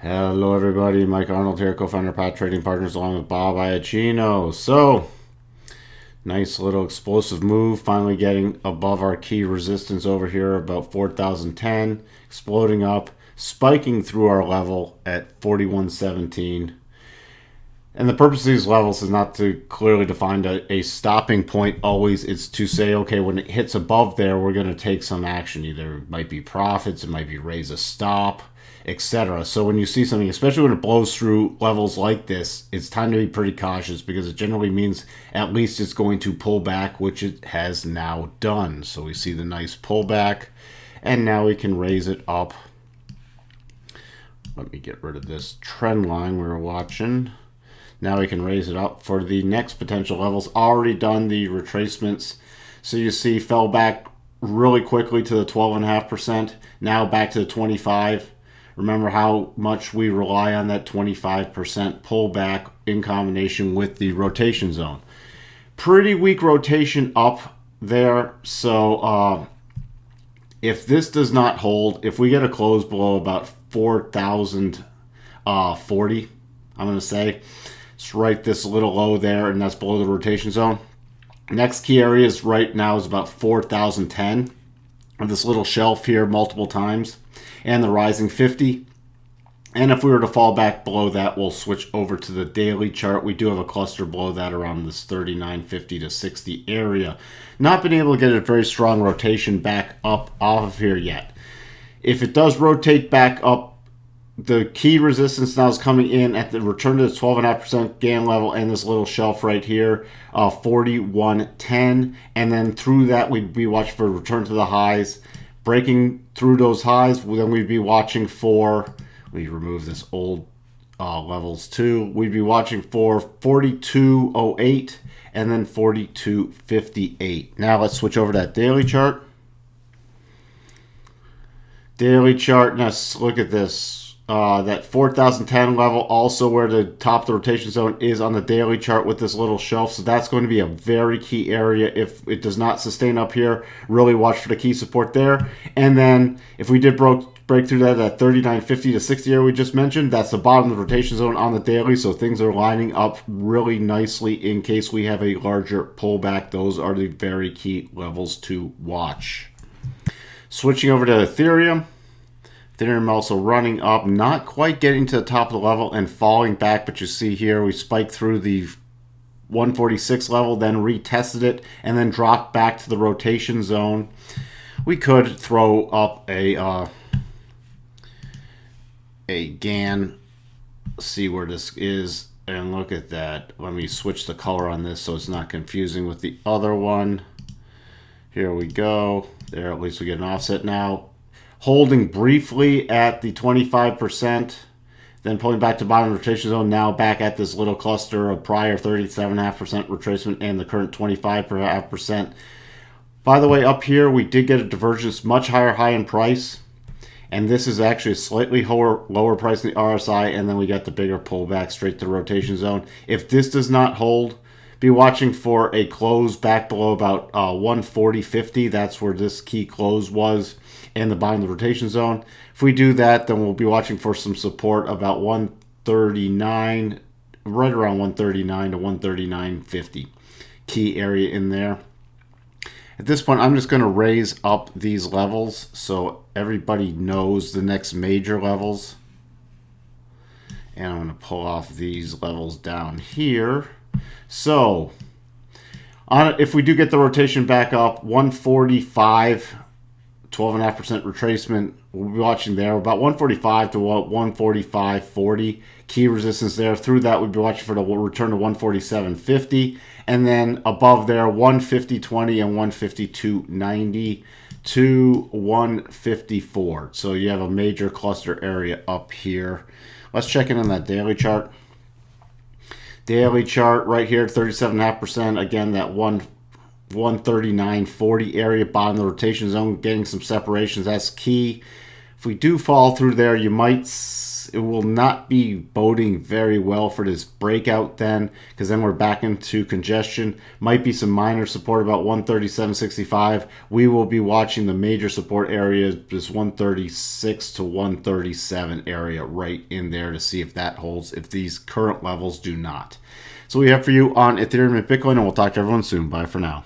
Hello everybody, Mike Arnold here, co-founder of Pat Trading Partners along with Bob Iacchino. So, nice little explosive move, finally getting above our key resistance over here, about 4,010, exploding up, spiking through our level at 4117. And the purpose of these levels is not to clearly define a stopping point always. It's to say, okay, when it hits above there, we're going to take some action. Either it might be profits, it might be raise a stop, etc. So when you see something, especially when it blows through levels like this, it's time to be pretty cautious because it generally means at least it's going to pull back, which it has now done. So we see the nice pullback, and now we can raise it up. Let me get rid of this trend line we were watching. Now we can raise it up for the next potential levels. Already done the retracements. So you see fell back really quickly to the 12.5%. Now back to the 25. Remember how much we rely on that 25% pullback in combination with the rotation zone. Pretty weak rotation up there. So if this does not hold, if we get a close below about 4,040, I'm going to say, it's right this little low there, and that's below the rotation zone. Next key area is right now is about 4,010. This little shelf here multiple times, and the rising 50. And if we were to fall back below that, we'll switch over to the daily chart. We do have a cluster below that around this 39.50 to 60 area. Not been able to get a very strong rotation back up off of here yet. If it does rotate back up, the key resistance now is coming in at the return to the 12.5% GAN level and this little shelf right here, 4110. And then through that, we'd be watching for a return to the highs. Breaking through those highs, then we'd be watching for, we remove this old levels too, we'd be watching for 4208 and then 4258. Now let's switch over to that daily chart. Daily chart, now look at this. That 4,010 level, also where the top of the rotation zone is on the daily chart with this little shelf. So that's going to be a very key area. If it does not sustain up here, really watch for the key support there. And then if we did break through that 39.50 to 60 area we just mentioned, that's the bottom of the rotation zone on the daily. So things are lining up really nicely in case we have a larger pullback. Those are the very key levels to watch. Switching over to Ethereum. Ethereum also running up, not quite getting to the top of the level and falling back, but you see here we spiked through the 146 level, then retested it, and then dropped back to the rotation zone. We could throw up a GAN, see where this is, and look at that. Let me switch the color on this so it's not confusing with the other one. Here we go. There, at least we get an offset now. Holding briefly at the 25%, then pulling back to bottom rotation zone, now back at this little cluster of prior 37.5% retracement and the current 25.5%. By the way, up here we did get a divergence, much higher high in price, and this is actually a slightly lower price than the RSI, and then we got the bigger pullback straight to the rotation zone. If this does not hold, be watching for a close back below about 140.50. That's where this key close was, and the bottom of the rotation zone. If we do that, then we'll be watching for some support about 139, right around 139 to 139.50. Key area in there. At this point, I'm just going to raise up these levels so everybody knows the next major levels. And I'm going to pull off these levels down here. So, if we do get the rotation back up, 145, 12.5% retracement, we'll be watching there. About 145 to 145.40. Key resistance there. Through that, we'd be watching for the return to 147.50. And then above there, 150.20 and 152.90 to 154. So you have a major cluster area up here. Let's check in on that daily chart. Daily chart right here, 37.5%. Again, that 139.40 area, bottom of the rotation zone, getting some separations. That's key. If we do fall through there, you might it will not be boding very well for this breakout then, because then we're back into congestion. Might be some minor support about 137.65. We will be watching the major support area, this 136 to 137 area right in there to see if that holds, if these current levels do not. So we have for you on Ethereum and Bitcoin, and we'll talk to everyone soon. Bye for now.